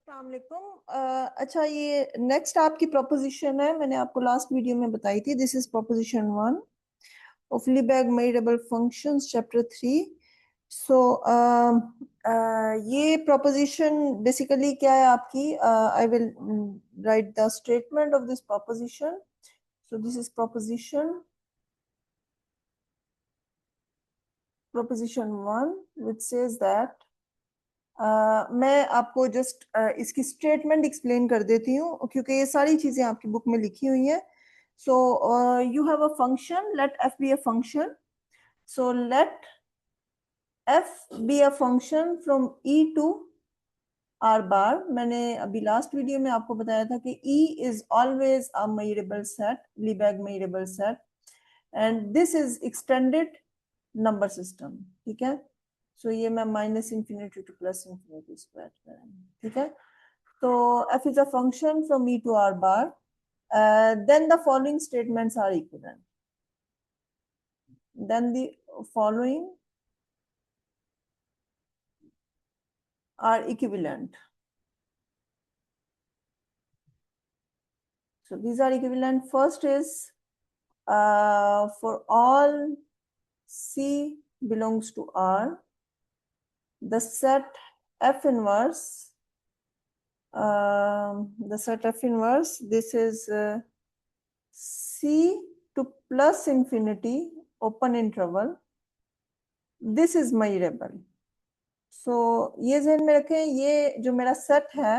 अच्छा, ये नेक्स्ट आपकी प्रोपोजिशन है, मैंने आपको लास्ट वीडियो में बताई थी. This is proposition 1 of Lebesgue Measurable functions chapter 3. So ये proposition basically क्या है आपकी? I will write the statement of this proposition. So this is proposition 1 which says that मैं आपको जस्ट इसकी स्टेटमेंट एक्सप्लेन कर देती हूँ क्योंकि ये सारी चीजें आपकी बुक में लिखी हुई हैं. So you have a function, let F B a function. So let F B a function from E to R bar. मैंने अभी लास्ट वीडियो में आपको बताया था कि E is always a measurable set, Lebesgue measurable set, and this is extended number system. ठीक है, so ये मैं minus infinity to plus infinity square करेंगे. ठीक है, तो f is a function from e to r bar. Then the following statements are equivalent. Then the following are equivalent. So these are equivalent. First is for all C belongs to R, the set F inverse, this is C to plus infinity open interval. This is measurable. So ये ध्यान में रखें, ये जो मेरा set है,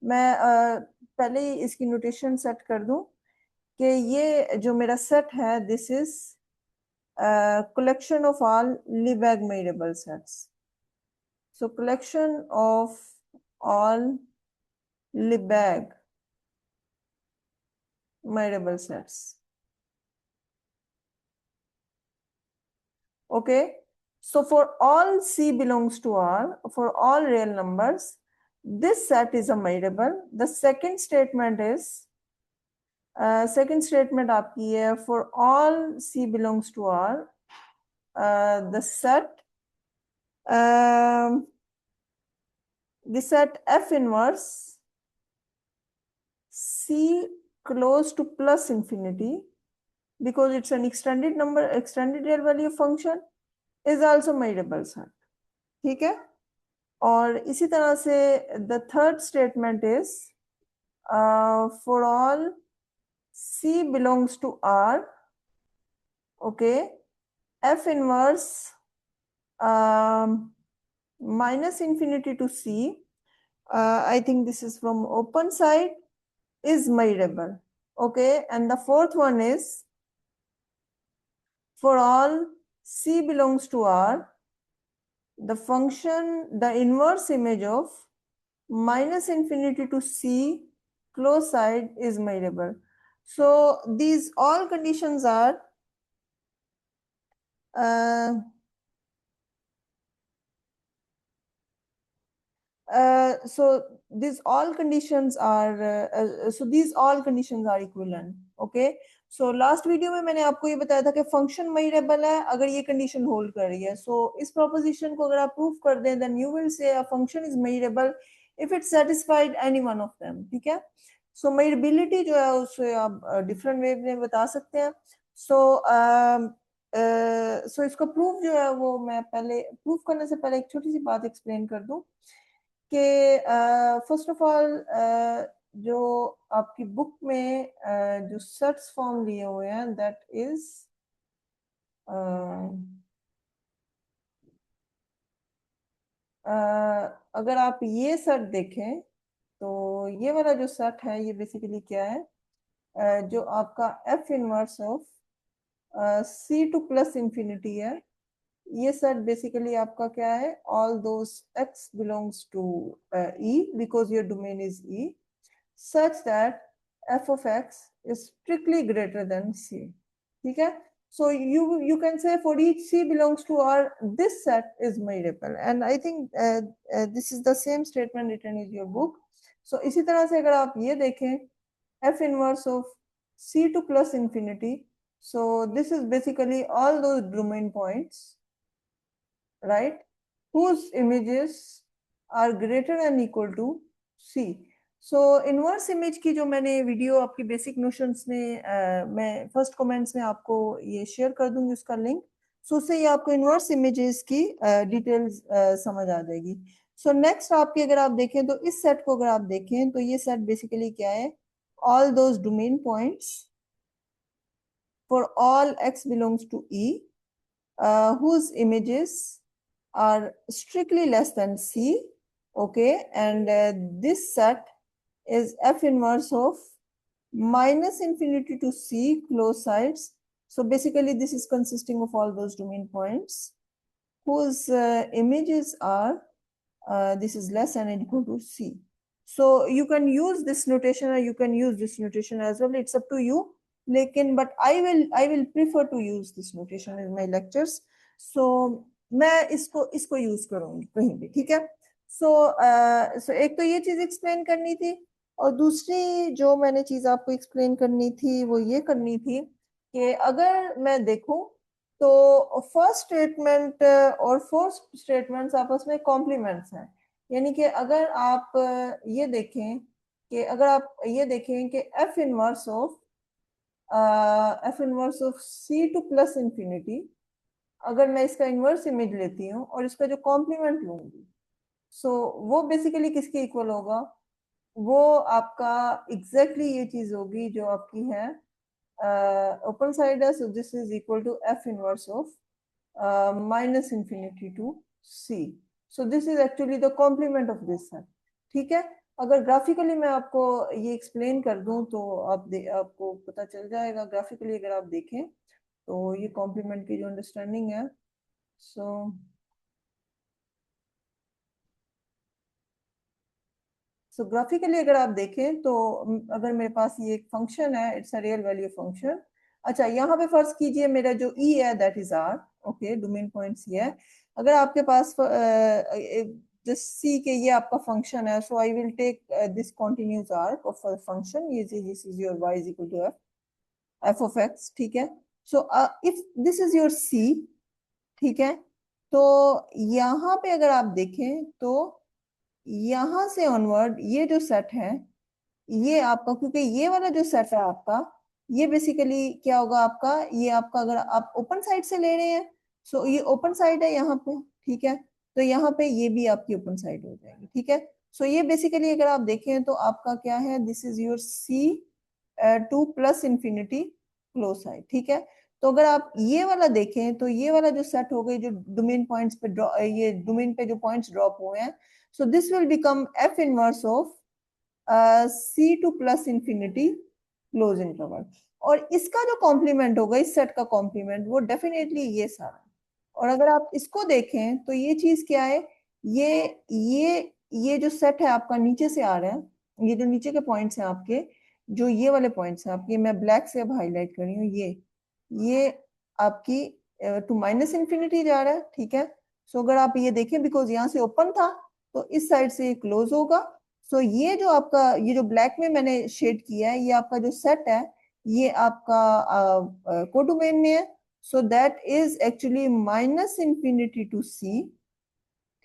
मैं पहले ही इसकी नोटेशन सेट कर दूं कि ये जो मेरा सेट है, this is collection of all Lebesgue measurable sets. So collection of all Lebesgue measurable sets. Okay, so for all C belongs to R, for all real numbers, this set is a measurable. The second statement is आपकी है for all C belongs to R, the set F inverse C close to plus infinity, because it's an extended real value function, is also measurable set. ठीक है, और इसी तरह से the third statement is for all C belongs to R, okay, F inverse minus infinity to C, I think this is from open side, is measurable. Okay, and the fourth one is for all C belongs to R, the function, the inverse image of minus infinity to C close side is measurable. So these all conditions are so these all conditions are equivalent. Okay, so last video में मैंने आपको ये बताया था कि function measurable है अगर ये कंडीशन होल्ड कर रही है. सो इस प्रोपोजिशन को अगर आप प्रूव कर दें, then you will say a function is measurable if it satisfied any one of them. ठीक है, सो मेजरेबिलिटी जो है उसे आप डिफरेंट वे में बता सकते हैं. सो इसको प्रूफ जो है वो मैं पहले प्रूफ करने से पहले एक छोटी सी बात एक्सप्लेन कर दूं कि फर्स्ट ऑफ ऑल जो आपकी बुक में जो सेट्स फॉर्म लिए हुए हैं, दैट इज अगर आप ये सेट देखें तो ये वाला जो सेट है ये बेसिकली क्या है, जो आपका F inverse of C to plus infinity है, ये सेट बेसिकली आपका क्या है, all those x belongs to E because your domain is E, such that f of x is strictly greater than C. ठीक है, so you can say for each C belongs to R, this set is measurable, and I think this is the same statement written in your book. So इसी तरह से अगर आप ये देखें f inverse of C to plus infinity, so this is basically all those domain points, right, whose images are greater than equal to C. So inverse image की जो मैंने वीडियो आपकी बेसिक नोशंस में मैं फर्स्ट कमेंट्स में आपको ये share कर दूंगी उसका लिंक। सो उससे ये आपको इनवर्स इमेजेस की डिटेल्स समझ आ जाएगी। सो नेक्स्ट आपके अगर आप देखें तो इस सेट को अगर आप देखें तो ये सेट बेसिकली क्या है, all those domain points for all x belongs to E whose images are strictly less than C, okay, and this set is f inverse of minus infinity to C closed sites. So basically this is consisting of all those domain points whose images are this is less than or equal to C. So you can use this notation or you can use this notation as well, it's up to you. लेकिन but I will prefer to use this notation in my lectures. So मैं इसको use करूंगी कहीं भी, ठीक है। सो एक तो ये चीज एक्सप्लेन करनी थी, और दूसरी जो मैंने चीज आपको एक्सप्लेन करनी थी वो ये करनी थी कि अगर मैं देखूं तो फर्स्ट स्टेटमेंट और फोर्थ स्टेटमेंट्स आपस में कॉम्प्लीमेंट्स हैं। यानी कि अगर आप ये देखें कि अगर आप ये देखें कि F inverse of C to plus infinity, अगर मैं इसका इनवर्स इमेज लेती हूँ और इसका जो कॉम्प्लीमेंट लूंगी, सो वो बेसिकली किसके इक्वल होगा, वो आपका एग्जैक्टली ये चीज होगी जो आपकी है ओपन साइड है। So this is equal to F inverse of minus infinity to c. So this is actually the complement of this set, ठीक है। अगर ग्राफिकली मैं आपको ये एक्सप्लेन कर दूं तो आपको पता चल जाएगा। ग्राफिकली अगर आप देखें तो ये कॉम्प्लीमेंट की जो अंडरस्टैंडिंग है, सो ग्राफिकली अगर आप देखें तो अगर मेरे पास ये एक फंक्शन है, it's a real value function. अच्छा, यहाँ पे फर्ज कीजिए मेरा जो ई है that is R, okay, domain points ये है। अगर आपके पास जिस सी के ये आपका फंक्शन है, so I will take this continuous arc of function, ये this is your y is equal to F of X, ठीक है। So if this is your C, ठीक है, तो यहाँ पे अगर आप देखें तो यहां से ऑनवर्ड ये जो सेट है ये आपका, क्योंकि ये वाला जो सेट है आपका ये बेसिकली क्या होगा आपका, ये आपका अगर आप ओपन साइड से ले रहे हैं, सो ये ओपन साइड है यहाँ पे, ठीक है, तो यहाँ पे ये भी आपकी ओपन साइड हो जाएगी, ठीक है। सो ये बेसिकली अगर आप देखें तो आपका क्या है, this is your C to plus infinity close side, ठीक है। तो अगर आप ये वाला देखें तो ये वाला जो सेट हो गई जो डोमेन पॉइंट्स पे ये डोमेन पे जो पॉइंट्स ड्रॉप हुए हैं, so this will become F inverse of C to plus infinity close interval. और इसका जो कॉम्प्लीमेंट होगा इस सेट का कॉम्प्लीमेंट वो डेफिनेटली ये सारा। और अगर आप इसको देखें तो ये चीज क्या है, ये ये जो सेट है आपका नीचे से आ रहा है, ये जो नीचे के पॉइंट्स हैं आपके, जो ये वाले पॉइंट्स हैं आपके, मैं ब्लैक से अब हाईलाइट कर रही हूँ, ये आपकी टू माइनस इंफिनिटी जा रहा है, ठीक है। सो अगर आप ये देखें बिकॉज यहाँ से ओपन था तो इस साइड से क्लोज होगा। सो ये जो आपका ये जो ब्लैक में मैंने शेड किया है ये आपका जो सेट है ये आपका कोडोमेन में है। So that is actually minus infinity to C,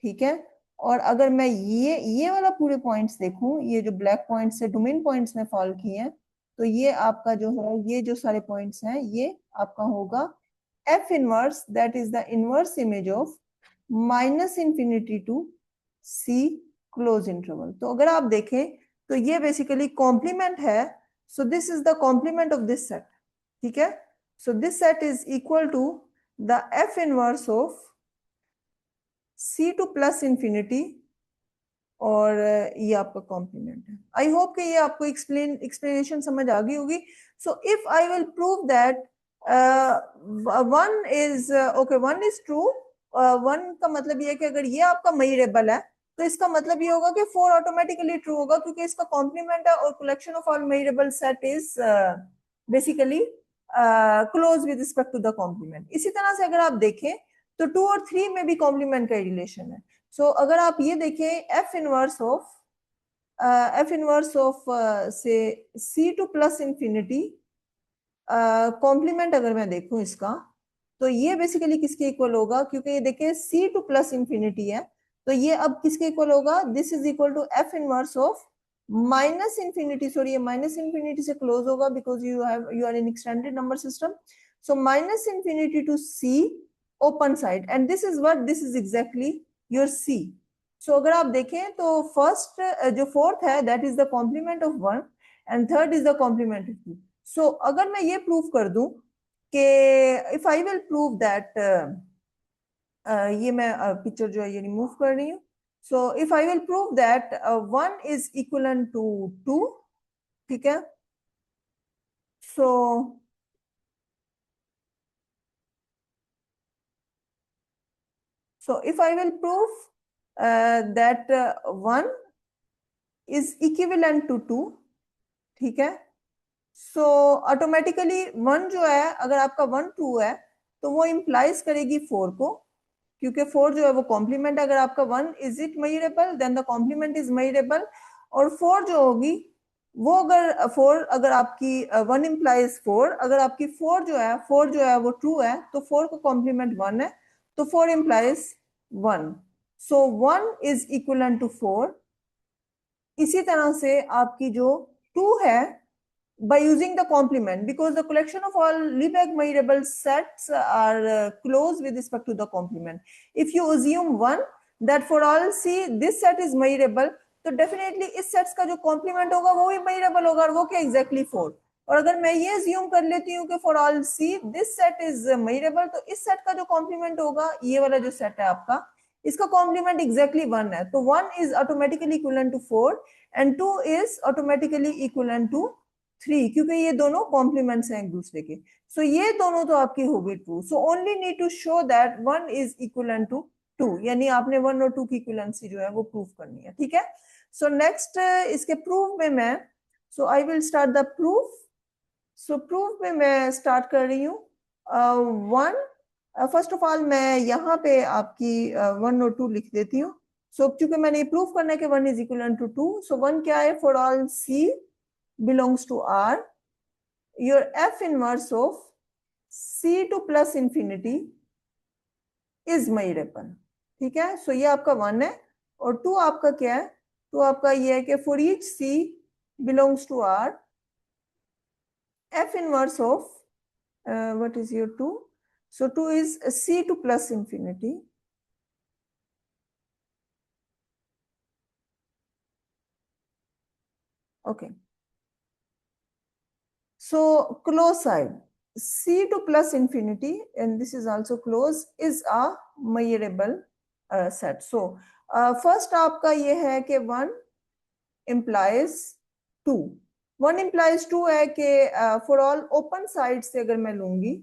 ठीक है। और अगर मैं ये वाला पूरे पॉइंट्स देखूं, ये जो ब्लैक पॉइंट्स से डोमेन पॉइंट्स ने फॉल किए हैं, तो ये आपका जो है ये जो सारे पॉइंट्स हैं ये आपका होगा F inverse, that is the inverse image of minus infinity to C close interval. तो अगर आप देखें तो ये बेसिकली कॉम्प्लीमेंट है। So this is the complement of this set, ठीक है। So this set is equal to the F inverse of C to plus infinity, और ये आपका कॉम्प्लीमेंट है। आई होप कि ये आपको एक्सप्लेनेशन समझ आ गई होगी। सो if I will prove that one is okay, one is true, one का मतलब ये है कि अगर ये आपका मेजरेबल है तो इसका मतलब ये होगा कि फोर ऑटोमेटिकली ट्रू होगा क्योंकि इसका कॉम्प्लीमेंट है और collection of all measurable set is basically close with respect to the complement. इसी तरह से अगर आप देखें तो 2 और 3 में भी कॉम्प्लीमेंट का रिलेशन है। सो अगर आप ये देखें एफ इनवर्स ऑफ से सी टू प्लस इंफिनिटी कॉम्प्लीमेंट अगर मैं देखूं इसका, तो ये बेसिकली किसके इक्वल होगा, क्योंकि ये देखिए सी टू प्लस इंफिनिटी है, तो ये अब किसके इक्वल होगा, this is equal to F inverse of minus infinity, sorry ये माइनस इंफिनिटी से क्लोज होगा because you are in extended number system, so minus infinity to C open side, and this is what, this is exactly your C. So अगर आप देखें तो first जो fourth है that is the complement of one and third is the complement of two. So अगर मैं ये prove कर दूं कि if I will prove that, ये मैं पिक्चर जो है ये रिमूव कर रही हूँ। So if I will prove that 1 is equal to 2, ठीक है, सो if I will prove that 1 is equivalent to 2, ठीक है, सो ऑटोमेटिकली 1 जो है, अगर आपका 1 ट्रू है तो वो इंप्लाइज करेगी 4 को, क्योंकि 4 जो है वो कॉम्प्लीमेंट, अगर आपका 1 is it measurable then the complement is measurable, और 4 जो होगी वो अगर 4 अगर आपकी 1 इंप्लाइज 4, अगर आपकी 4 जो है वो ट्रू है तो 4 का कॉम्प्लीमेंट 1 है, तो 4 implies 1, so 1 is equal to 4। इसी तरह से आपकी जो 2 है, by using the complement, because the collection of all Lebesgue measurable sets are closed with respect to the complement. If you assume one that for all C this set is measurable, तो definitely इस sets का जो complement होगा वो भी measurable होगा, और वो क्या exactly 4। और अगर मैं ये assume कर लेती हूँ कि for all C this set is measurable, तो इस सेट का जो कॉम्प्लीमेंट होगा, ये वाला जो सेट है आपका, इसका कॉम्प्लीमेंट exactly 1 है, तो 1 is automatically equivalent to 4 and 2 is automatically equivalent to 3, क्योंकि ये दोनों कॉम्प्लीमेंट्स हैं एक दूसरे के। सो ये दोनों तो आपकी हो गई true, so only need to show that 1 is equal to 2, यानी आपने 1 और 2 की इक्विवेलेंसी जो है वो प्रूव करनी है, ठीक है। सो नेक्स्ट इसके प्रूफ में मैं, so I will start the proof. So proof में मैं स्टार्ट कर रही हूँ 1, फर्स्ट ऑफ ऑल मैं यहाँ पे आपकी 1 और 2 लिख देती हूँ। सो क्योंकि मैंने ये प्रूफ करना है कि 1 इज इक्वल टू 2, सो 1 क्या है, for all C belongs to R, your F inverse of C to plus infinity is measurable, ठीक है। सो ये आपका 1 है, और 2 आपका क्या है, 2 आपका ये है कि for each C belongs to R, F inverse of what is your 2, so 2 is C to plus infinity, okay. So close side C to plus infinity, and this is also close, is a measurable set. So first आपका ये है कि 1 implies 2, 1 implies 2 है कि for all open sides से अगर मैं लूंगी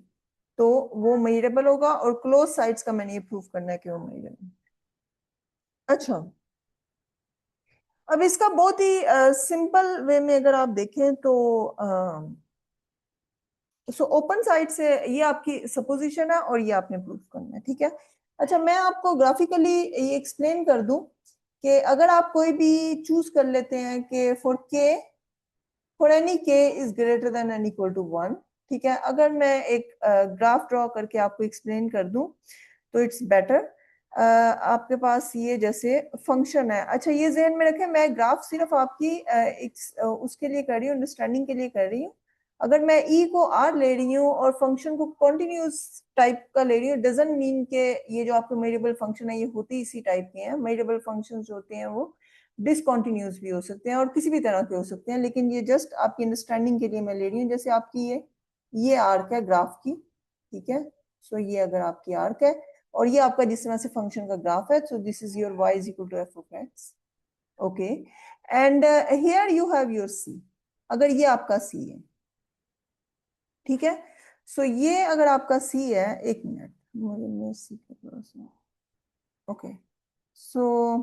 तो वो measurable होगा, और close sides का मैंने ये प्रूव करना है कि वो measurable। अच्छा, अब इसका बहुत ही सिंपल वे में अगर आप देखें तो सो ओपन साइड से ये आपकी सपोजिशन है और ये आपने प्रूफ करना है, ठीक है। अच्छा, मैं आपको ग्राफिकली ये एक्सप्लेन कर दूं कि अगर आप कोई भी चूज कर लेते हैं कि for any K is greater than and equal to 1, ठीक है, अगर मैं एक ग्राफ ड्रॉ करके आपको एक्सप्लेन कर दूं तो इट्स बेटर। आपके पास ये जैसे फंक्शन है, अच्छा ये ज़हन में रखें, मैं ग्राफ सिर्फ आपकी उसके लिए कर रही हूँ, अंडरस्टैंडिंग के लिए कर रही हूँ। अगर मैं ई को आर ले रही हूँ और फंक्शन को कॉन्टिन्यूस टाइप का ले रही हूँ, डजंट मीन के ये जो आपके मेजरेबल फंक्शन है ये होते ही इसी टाइप के हैं। मेजरेबल फंक्शन जो होते हैं वो डिसकॉन्टिन्यूस भी हो सकते हैं और किसी भी तरह के हो सकते हैं, लेकिन ये जस्ट आपकी अंडरस्टैंडिंग के लिए मैं ले रही हूँ। जैसे आपकी ये आर्क है ग्राफ की, ठीक है, सो ये अगर आपकी आर्क है और ये आपका जिस तरह से फंक्शन का ग्राफ है, so this is your y is equal to f of x, okay, and here you have your c, अगर ये आपका c है, ठीक है। सो ये अगर आपका c है, एक मिनट मुझे c का थोड़ा सा, okay, so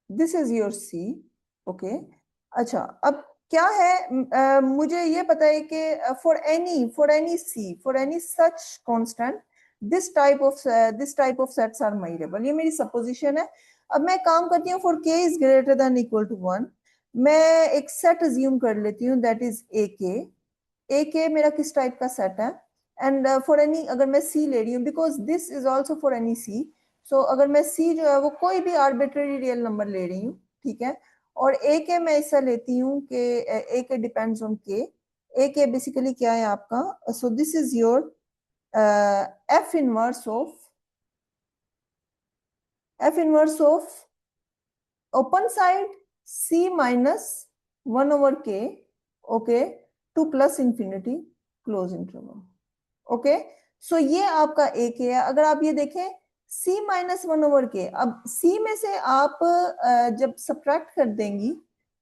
this is your c, okay. अच्छा, अब क्या है, मुझे ये पता है कि for any c, for any such constant this type of sets are measurable, ये मेरी सपोजिशन है। अब मैं काम करती हूँ, for k is greater than equal to 1, मैं एक सेट अज्यूम कर लेती हूँ दैट इज ए के मेरा किस टाइप का सेट है, एंड फॉर एनी, अगर मैं सी ले रही हूँ, because this is also for any C, so अगर मैं सी जो है वो कोई भी आर्बिट्रेरी रियल नंबर ले रही हूँ, ठीक है, और ए के मैं ऐसा लेती हूँ कि ए के डिपेंड्स ऑन के, ए के बेसिकली क्या है आपका, so this is your F inverse of open side C minus 1/k, okay, to plus infinity close interval, okay. So ये आपका ए के है। अगर आप ये देखें c माइनस 1/k, अब c में से आप जब सब्ट्रैक्ट कर देंगी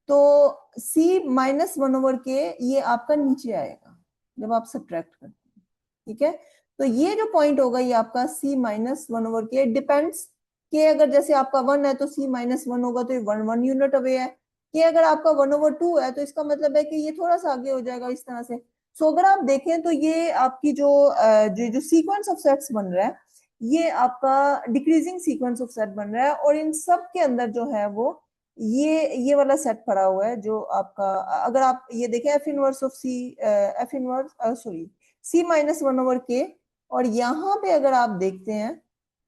तो c माइनस 1/k ये आपका नीचे आएगा जब आप सब्ट्रैक्ट करते हैं, ठीक है। तो ये जो पॉइंट होगा ये आपका c माइनस 1/k डिपेंड्स, के अगर जैसे आपका 1 है तो c माइनस 1 होगा तो ये 1 यूनिट अवे है, कि अगर आपका 1/2 है तो इसका मतलब है कि ये थोड़ा सा आगे हो जाएगा इस तरह से। सो अगर आप देखें तो ये आपकी जो सीक्वेंस ऑफ सेट्स बन रहा है ये आपका डिक्रीजिंग सीक्वेंस ऑफ सेट बन रहा है, और इन सब के अंदर जो है वो ये वाला सेट पड़ा हुआ है जो आपका, अगर आप ये देखें F inverse of C, F inverse sorry C minus 1/k, और यहाँ पे अगर आप देखते हैं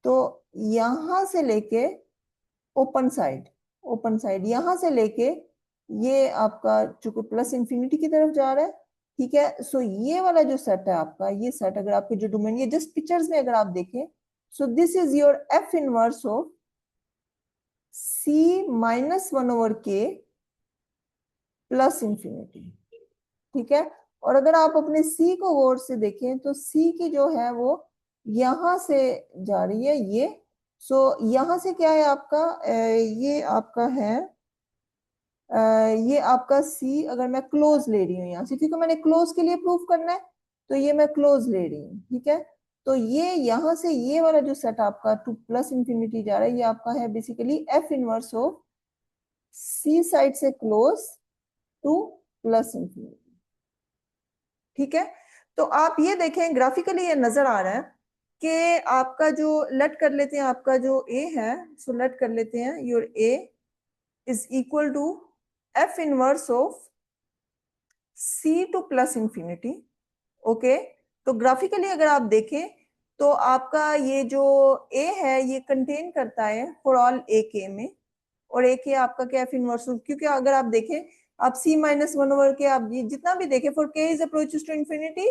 तो यहाँ से लेके ओपन साइड यहाँ से लेके ये आपका चूंकि प्लस इंफिनिटी की तरफ जा रहा है, ठीक है। सो ये वाला जो सेट है आपका, ये सेट अगर आपके जो डोमेन, ये जस्ट पिक्चर्स में अगर आप देखें, so this is your F inverse of C minus 1/k plus infinity, ठीक है। और अगर आप अपने सी को गौर से देखें तो सी की जो है वो यहां से जा रही है ये, सो यहां से क्या है आपका, ये आपका है, ये आपका सी अगर मैं क्लोज ले रही हूँ यहाँ से, क्योंकि मैंने क्लोज के लिए प्रूफ करना है तो ये मैं क्लोज ले रही हूँ, ठीक है। तो ये यहाँ से ये वाला जो सेट आपका टू प्लस इंफिनिटी जा रहा है ये आपका है basically F inverse of C side से क्लोज टू प्लस इंफिनिटी, ठीक है। तो आप ये देखें ग्राफिकली ये नजर आ रहा है कि आपका जो लेट कर लेते हैं, आपका जो ए है, सो लेट कर लेते हैं your A is equal to F inverse of C to plus infinity, okay. तो ग्राफिकली अगर आप देखें तो आपका ये जो ए है ये कंटेन करता है फॉर ऑल ए के में, और ए के आपका क्या एफ इनवर्स, क्योंकि अगर आप देखें आप c माइनस 1/k आप जितना भी देखें for k is approaches to infinity,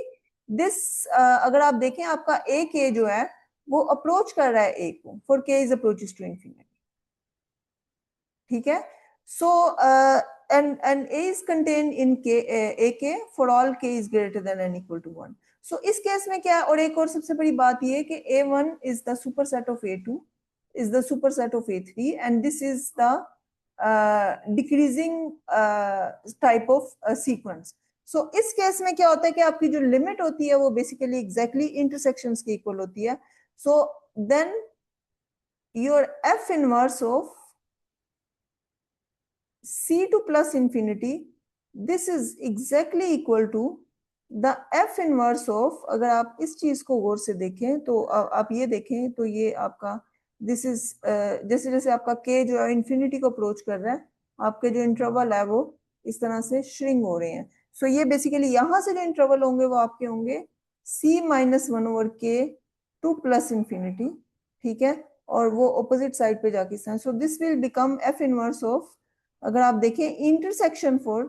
this अगर आप देखें आपका ए के जो है वो अप्रोच कर रहा है ए को for k is approaches to infinity, ठीक है। सो and a is contained in k ak for all k is greater than and equal to 1. सो इस केस में क्या है, और एक और सबसे बड़ी बात ये है कि a1 is the superset of a2 is the superset of a3 and this is the decreasing type of sequence. सो इस केस में क्या होता है कि आपकी जो लिमिट होती है वो बेसिकली एग्जैक्टली इंटरसेक्शंस के इक्वल होती है। So then your f inverse of c to plus infinity, this is exactly equal to the f inverse of, अगर आप इस चीज को गौर से देखें तो आप ये देखें तो ये आपका दिस इज जैसे जैसे आपका k जो है इंफिनिटी को अप्रोच कर रहा है, आपके जो इंटरवल है वो इस तरह से श्रिंक हो रहे हैं। सो ये बेसिकली यहाँ से जो इंटरवल होंगे वो आपके होंगे c minus 1/k to plus infinity, ठीक है, और वो ऑपोजिट साइड पे जाके so this will become f inverse of, अगर आप देखें intersection for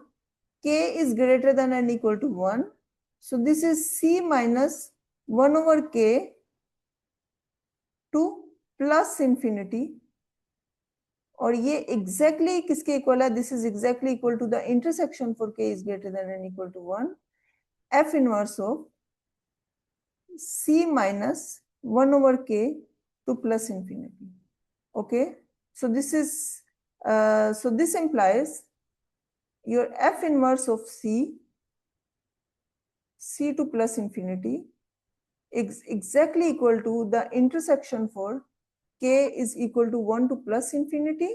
k is greater than and equal to 1, so this is c minus 1/k to plus infinity, और ये एग्जैक्टली किसके इक्वल है, this is exactly equal to the intersection for k is greater than and equal to 1 f inverse of c minus 1/k to plus infinity, okay. So this is so this implies your f inverse of c to plus infinity is exactly equal to the intersection for k is equal to 1 to plus infinity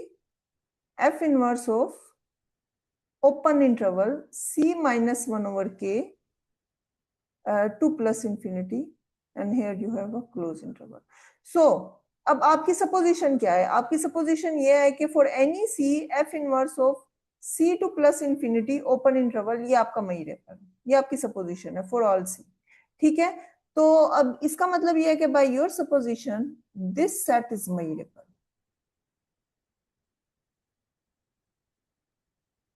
f inverse of open interval c minus 1/k to plus infinity and here you have a closed interval. So अब आपकी supposition क्या है, आपकी supposition ये है कि for any C F inverse of C to plus infinity open interval, ये आपका मई रहता है, ये आपकी सपोजिशन है फॉर ऑल सी, ठीक है। तो अब इसका मतलब ये है कि by your supposition this set is measurable,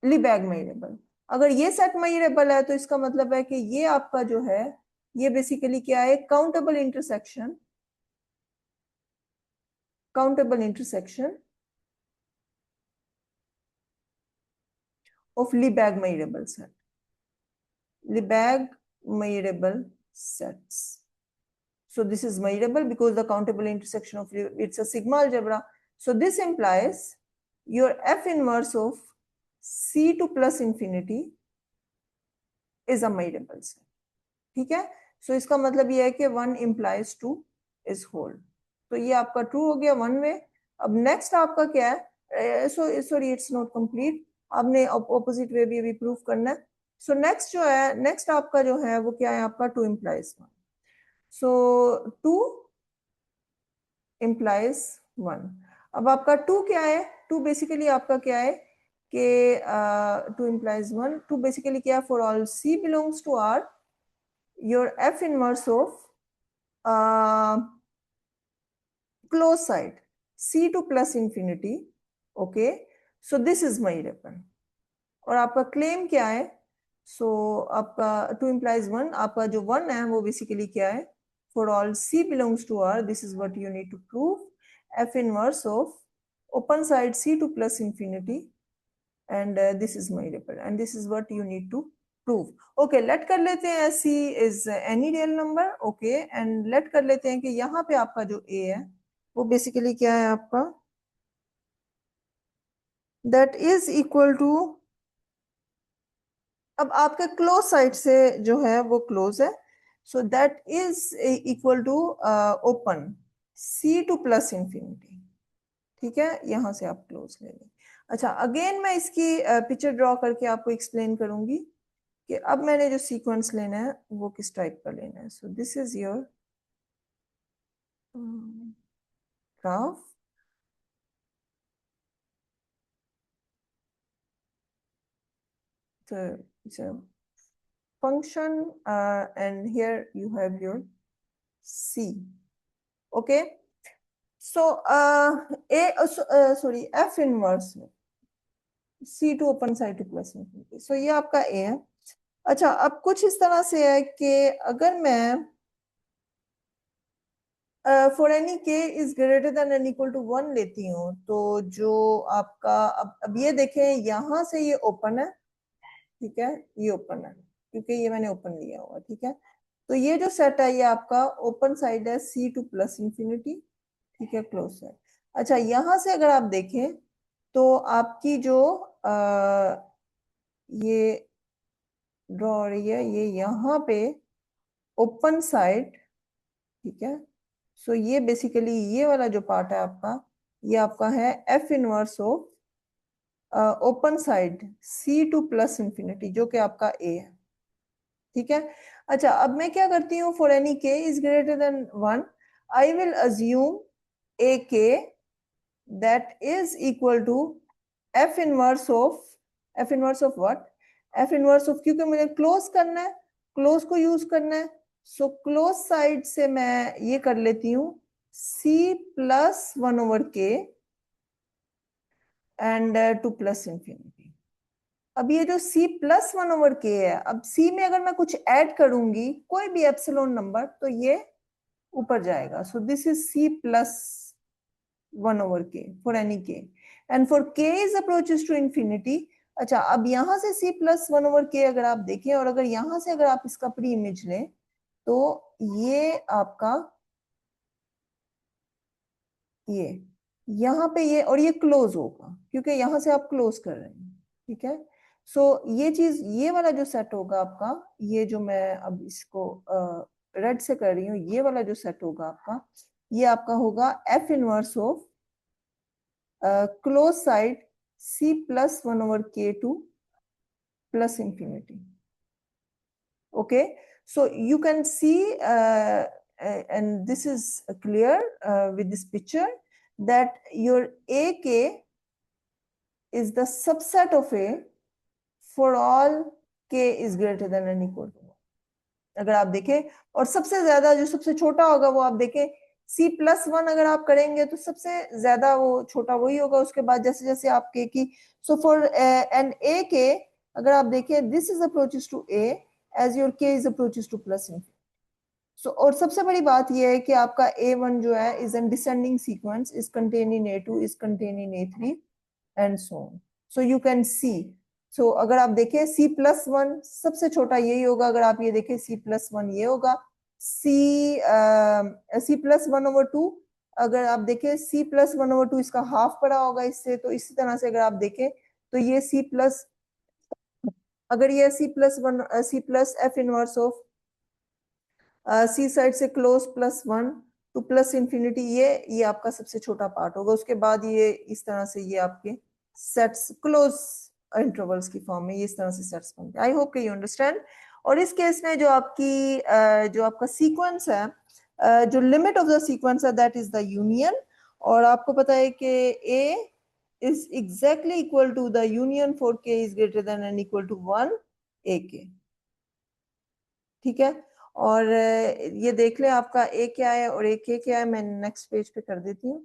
Lebesgue measurable. अगर ये सेट मेजरेबल है तो इसका मतलब है कि ये आपका जो है ये बेसिकली क्या है, countable intersection, countable intersection of Lebesgue measurable set. Lebesgue measurable sets. So this is measurable because the countable intersection of it's a sigma algebra. So this implies your f inverse of C2 plus infinity is a measurable set. ठीक है, so इसका मतलब ये है कि 1 implies 2 is whole. तो ये आपका true हो गया one way. अब next आपका क्या है, sorry it's not complete, आपने opposite way भी अभी प्रूव करना है. सो नेक्स्ट जो है, नेक्स्ट आपका जो है वो क्या है, आपका 2 implies 1. सो 2 implies 1. अब आपका 2 क्या है, 2 बेसिकली आपका क्या है कि 2 implies 1. 2 बेसिकली क्या है, for all C belongs to R, your F inverse of closed side C2 plus infinity. Okay, so this is measurable. और आपका क्लेम क्या है, सो आपका 2 implies 1, आपका जो 1 है वो बेसिकली क्या है, for all C belongs to R, this is what you need to prove, F inverse of open side C2 plus infinity, and this is measurable, and this is what you need to prove. Okay, let कर लेते हैं C is any real number. Okay, and let कर लेते हैं कि यहाँ पे आपका जो A है वो बेसिकली क्या है आपका, that is equal to, अब आपके क्लोज साइड से जो है वो क्लोज है, so that is equal to open C2 plus infinity. ठीक है, यहां से आप क्लोज ले लें. अच्छा, अगेन मैं इसकी पिक्चर ड्रॉ करके आपको एक्सप्लेन करूंगी कि अब मैंने जो सीक्वेंस लेना है वो किस टाइप का लेना है. So this is your graph. So function and here you have your C. Okay, so sorry, F inverse C2 open side to plus infinity. So ये आपका A है. अच्छा, अब कुछ इस तरह से है कि अगर मैं for any K is greater than and equal to 1 लेती हूँ, तो जो आपका अब ये देखें यहां से ये ओपन है. ठीक है, ये ओपन है क्योंकि ये मैंने ओपन लिया हुआ. ठीक है, तो ये जो सेट है ये आपका ओपन साइड है C2 प्लस इंफिनिटी. ठीक है, क्लोज साइड. अच्छा, यहां से अगर आप देखें तो आपकी जो ये ड्रॉ हो रही है, ये यहाँ पे ओपन साइड. ठीक है, सो ये बेसिकली ये वाला जो पार्ट है आपका, ये आपका है F inverse of open side C2 plus infinity, जो कि आपका A है. ठीक है, अच्छा अब मैं क्या करती हूँ, for any K is greater then 1 I will assume A K that is equal to F inverse of what, F inverse of, क्योंकि मुझे क्लोज करना है, क्लोज को यूज करना है, सो क्लोज साइड से मैं ये कर लेती हूँ C plus 1 over K and 2 plus infinity. अब ये जो C प्लस 1 ओवर K है, अब C में अगर मैं कुछ ऐड करूंगी कोई भी एप्सिलॉन नंबर तो ये ऊपर जाएगा. सो this is C plus 1 over K for any K, and for K is approaches to infinity. अच्छा, अब यहां से C प्लस 1 ओवर K अगर आप देखें और अगर यहां से अगर आप इसका प्री इमेज लें तो ये आपका ये यहाँ पे ये और ये क्लोज होगा क्योंकि यहां से आप क्लोज कर रहे हैं. ठीक है, सो ये चीज, ये वाला जो सेट होगा आपका, ये जो मैं अब इसको रेड से कर रही हूँ, ये वाला जो सेट होगा आपका, ये आपका होगा F inverse of close side C plus 1 over K2 plus infinity. Okay, so you can see and this is clear with this picture that your AK is the subset of A for all K is greater than or equal to 1. अगर आप देखें, और सबसे ज्यादा जो सबसे छोटा होगा वो आप देखें C+1 अगर आप करेंगे तो सबसे ज्यादा वो छोटा वही होगा। उसके बाद जैसे जैसे आप के की, सो फॉर एन ए के अगर आप देखें, this is approaches to A as your K is approaches to plus infinity. So और सबसे बड़ी बात यह है कि आपका A1 जो है is an descending sequence, is contain in A2, is contain in A3 and so on. So you can see, so अगर आप देखें C+1 सबसे छोटा यही होगा। अगर आप ये देखें C+1 ये होगा, C+1/2 अगर आप देखें C+1/2 इसका हाफ पड़ा होगा इससे। तो इसी तरह से अगर आप देखें तो ये C प्लस, अगर ये C plus F inverse of C side से क्लोज +1 टू प्लस इंफिनिटी, ये आपका सबसे छोटा पार्ट होगा। उसके बाद ये इस तरह से ये आपके सेट्स क्लोज इंटरवल्स की फॉर्म में ये इस तरह से सेट्स बनते हैं। I hope you understand. और इस केस में जो आपका सीक्वेंस है, जो लिमिट ऑफ द सीक्वेंस है दैट इज द यूनियन। और आपको पता है कि A is exactly equal to the union for K is greater than and equal to 1 A K. ठीक है, और ये देख लें आपका ए क्या है और ए के क्या है। मैं नेक्स्ट पेज पे कर देती हूँ।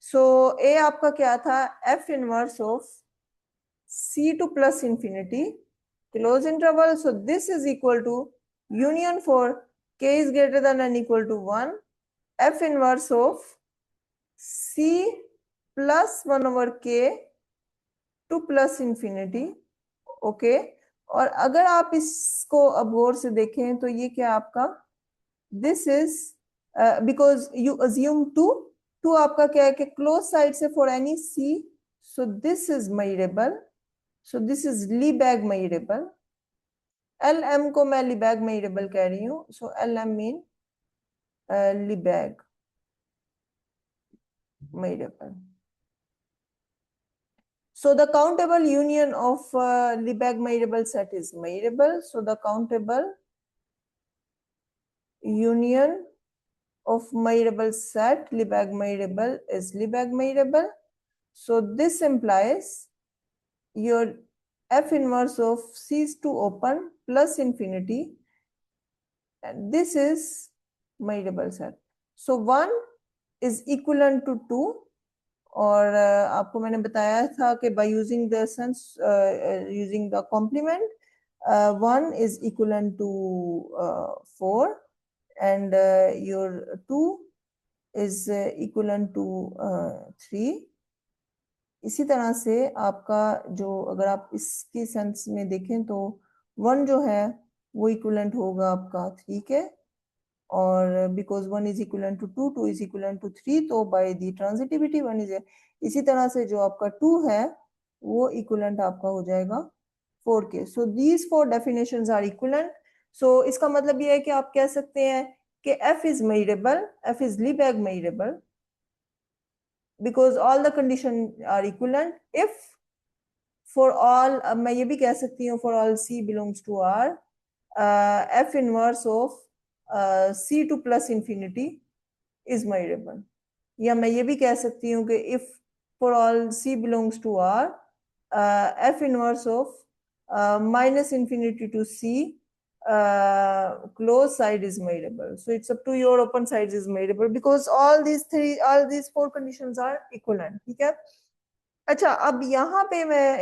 सो ए आपका क्या था, F inverse of C to plus infinity close interval. So this is equal to union for K is greater than and equal to 1 F inverse of C +1/k to plus infinity. Okay, और अगर आप इसको अब गौर से देखें तो ये क्या आपका, this is because you assume to आपका क्या है कि क्लोज साइड से for any C, so this is measurable, so this is Lebesgue measurable. L M को मैं लीबैग मेजरेबल कह रही हूँ। So L M mean Lebesgue measurable. So the countable union of Lebesgue measurable set is measurable. So the countable union of measurable set Lebesgue measurable is Lebesgue measurable. So this implies your F inverse of C is to open plus infinity, and this is measurable set. So 1 is equivalent to 2, और आपको मैंने बताया था कि by using the sense using the complement 1 is equivalent to 4 and your 2 is equivalent to 3। इसी तरह से आपका जो, अगर आप इसकी सेंस में देखें तो 1 जो है वो इक्विवेलेंट होगा आपका 3 के, और because 1 is equal to 2, 2 is equal to 3, तो बाय दी ट्रांजिटिविटी 1 इज। इसी तरह से जो आपका 2 है वो इक्वलेंट आपका हो जाएगा 4 के। So these 4 definitions are equivalent. So इसका मतलब ये है कि आप कह सकते हैं कि F is measurable, F is Lebesgue measurable because all the condition are equivalent if for all, मैं ये भी कह सकती हूँ for all C belongs to R, F inverse of C to plus infinity is measurable. या मैं ये भी कह सकती हूँ कि if for all C belongs to R, F inverse of minus infinity to C closed side is measurable. So it's up to your open sides is measurable because all these 4 conditions are equivalent. ठीक है। अच्छा, अब यहाँ पे मैं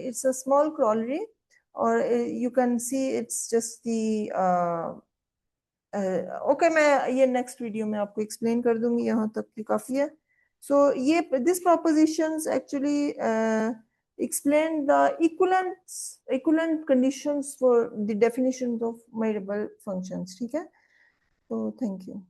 it's a small क्रॉलरी, और you can see it's just the okay, मैं ये नेक्स्ट वीडियो में आपको एक्सप्लेन कर दूंगी, यहाँ तक की काफी है। सो ये this propositions actually explain the equivalent conditions for the definitions of measurable functions। ठीक है, तो थैंक यू।